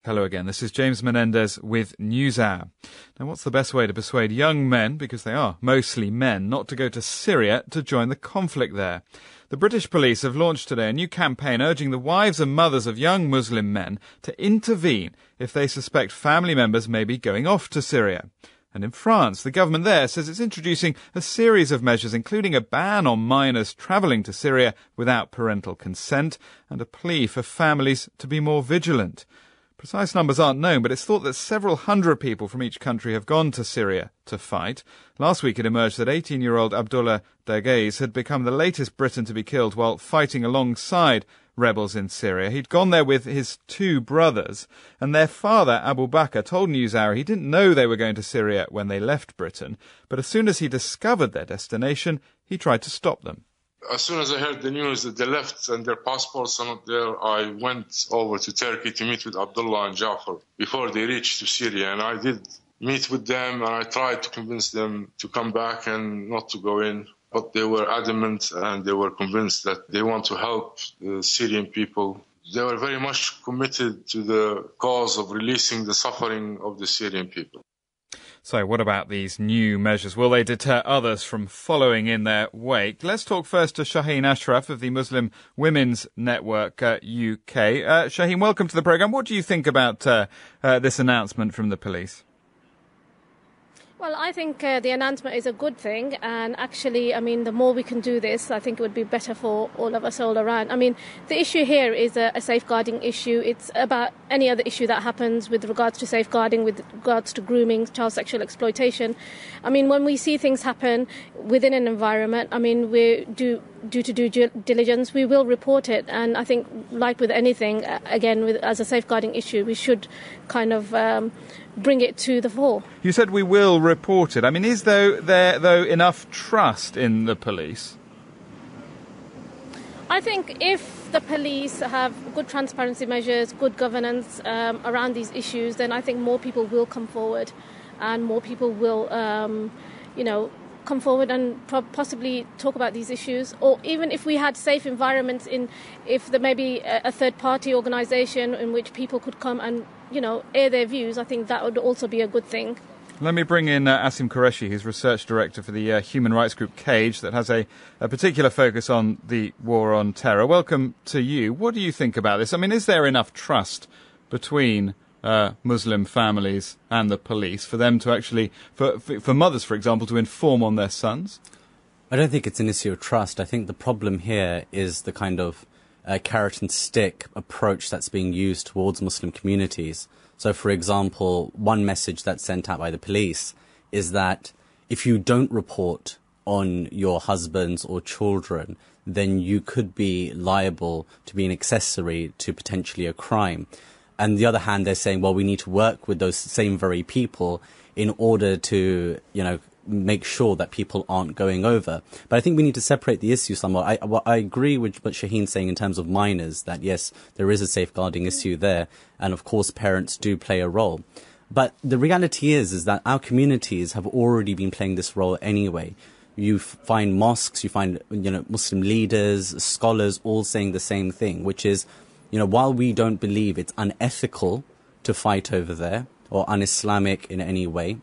Hello again, this is James Menendez with NewsHour. Now, what's the best way to persuade young men, because they are mostly men, not to go to Syria to join the conflict there? The British police have launched today a new campaign urging the wives and mothers of young Muslim men to intervene if they suspect family members may be going off to Syria. And in France, the government there says it's introducing a series of measures, including a ban on minors travelling to Syria without parental consent and a plea for families to be more vigilant. Precise numbers aren't known, but it's thought that several hundred people from each country have gone to Syria to fight. Last week it emerged that 18-year-old Abdullah Daghaz had become the latest Briton to be killed while fighting alongside rebels in Syria. He'd gone there with his two brothers, and their father, Abu Bakr, told NewsHour he didn't know they were going to Syria when they left Britain, but as soon as he discovered their destination, he tried to stop them. As soon as I heard the news that they left and their passports are not there, I went over to Turkey to meet with Abdullah and Jafar before they reached to Syria. And I did meet with them and I tried to convince them to come back and not to go in. But they were adamant and they were convinced that they want to help the Syrian people. They were very much committed to the cause of releasing the suffering of the Syrian people. So what about these new measures? Will they deter others from following in their wake? Let's talk first to Shaheen Ashraf of the Muslim Women's Network UK. Shaheen, welcome to the programme. What do you think about this announcement from the police? Well, I think the announcement is a good thing, and actually, I mean, the more we can do this, I think it would be better for all of us all around. I mean, the issue here is a safeguarding issue. It's about any other issue that happens with regards to safeguarding, with regards to grooming, child sexual exploitation. I mean, when we see things happen within an environment, I mean, due to due diligence, we will report it. And I think, like with anything, again, as a safeguarding issue, we should kind of bring it to the fore. You said we will report it. I mean, is there enough trust in the police? I think if the police have good transparency measures, good governance around these issues, then I think more people will come forward and more people will, come forward and possibly talk about these issues. Or even if we had safe environments, if there may be a third-party organisation in which people could come and, air their views, I think that would also be a good thing. Let me bring in Asim Qureshi, who's research director for the human rights group Cage, that has a particular focus on the war on terror. Welcome to you. What do you think about this? I mean, is there enough trust between Muslim families and the police for them to actually, for mothers, for example, to inform on their sons? I don't think it's an issue of trust. I think the problem here is the kind of carrot and stick approach that's being used towards Muslim communities. So, for example, one message that's sent out by the police is that if you don't report on your husbands or children, then you could be liable to be an accessory to potentially a crime. And the other hand, they're saying, well, we need to work with those same very people in order to, make sure that people aren't going over. But I think we need to separate the issue somewhat. I agree with what Shaheen's saying in terms of minors, that yes, there is a safeguarding issue there. And of course, parents do play a role. But the reality is that our communities have already been playing this role anyway. You find mosques, you find, Muslim leaders, scholars all saying the same thing, which is, while we don't believe it's unethical to fight over there or un-Islamic in any way,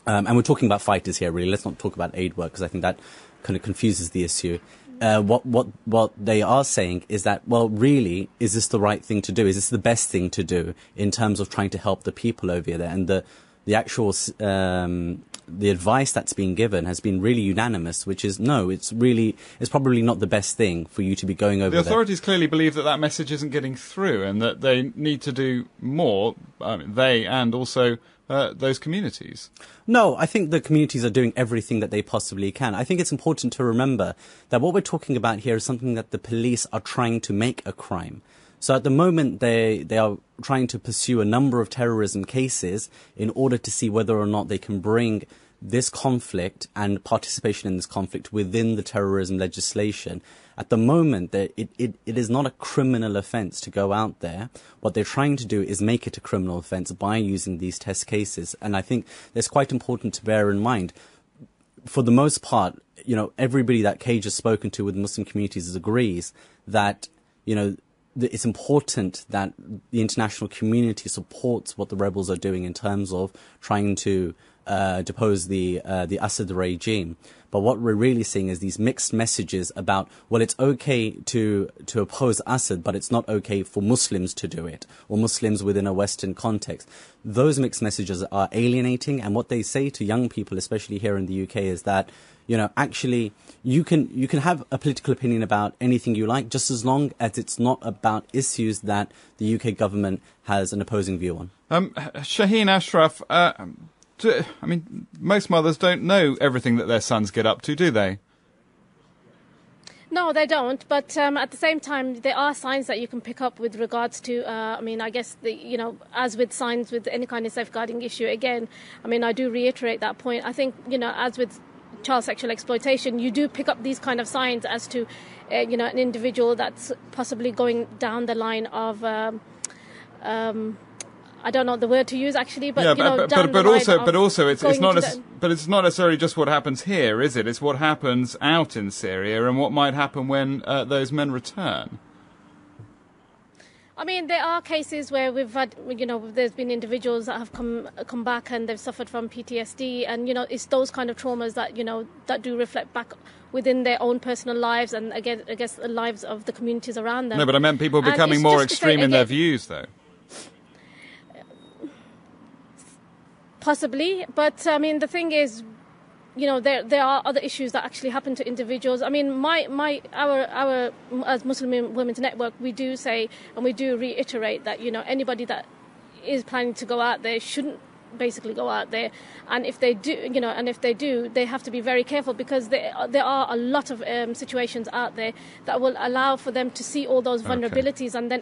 and we're talking about fighters here, really. Let's not talk about aid work, because I think that kind of confuses the issue. What they are saying is that, well, really, is this the right thing to do? Is this the best thing to do in terms of trying to help the people over there? And the actual the advice that's been given has been really unanimous, which is no, it's probably not the best thing for you to be going over there. The authorities clearly believe that message isn't getting through and that they need to do more, they and also those communities. No, I think the communities are doing everything that they possibly can. I think it's important to remember that what we're talking about here is something that the police are trying to make a crime. So at the moment, they are trying to pursue a number of terrorism cases in order to see whether or not they can bring this conflict and participation in this conflict within the terrorism legislation. At the moment, it is not a criminal offence to go out there. What they're trying to do is make it a criminal offence by using these test cases. And I think that's quite important to bear in mind. For the most part, everybody that Cage has spoken to with Muslim communities agrees that, it's important that the international community supports what the rebels are doing in terms of trying to depose the Assad regime. But what we're really seeing is these mixed messages about, well, it's okay to oppose Assad, but it's not okay for Muslims to do it, or Muslims within a Western context. Those mixed messages are alienating, and what they say to young people, especially here in the UK, is that, actually, you can have a political opinion about anything you like, just as long as it's not about issues that the UK government has an opposing view on. Shaheen Ashraf, most mothers don't know everything that their sons get up to, do they? No, they don't. But at the same time, there are signs that you can pick up with regards to, I guess, as with signs with any kind of safeguarding issue, again, I do reiterate that point. I think, as with child sexual exploitation, you do pick up these kind of signs as to, an individual that's possibly going down the line of, I don't know the word to use actually, but it's not necessarily just what happens here, is it? It's what happens out in Syria and what might happen when those men return. There are cases where we've had, there's been individuals that have come back and they've suffered from PTSD, and it's those kind of traumas that that do reflect back within their own personal lives and again, I guess, the lives of the communities around them. No, but I meant people becoming more extreme in their views, though. Possibly, but the thing is, there are other issues that actually happen to individuals. Our as Muslim Women's Network, we do say and we do reiterate that anybody that is planning to go out there shouldn't basically go out there, and if they do, they have to be very careful, because there are a lot of situations out there that will allow for them to see all those vulnerabilities, and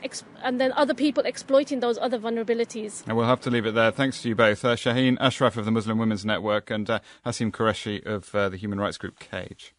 then other people exploiting those other vulnerabilities. And we'll have to leave it there. Thanks to you both, Shaheen Ashraf of the Muslim Women's Network and Asim Qureshi of the human rights group Cage.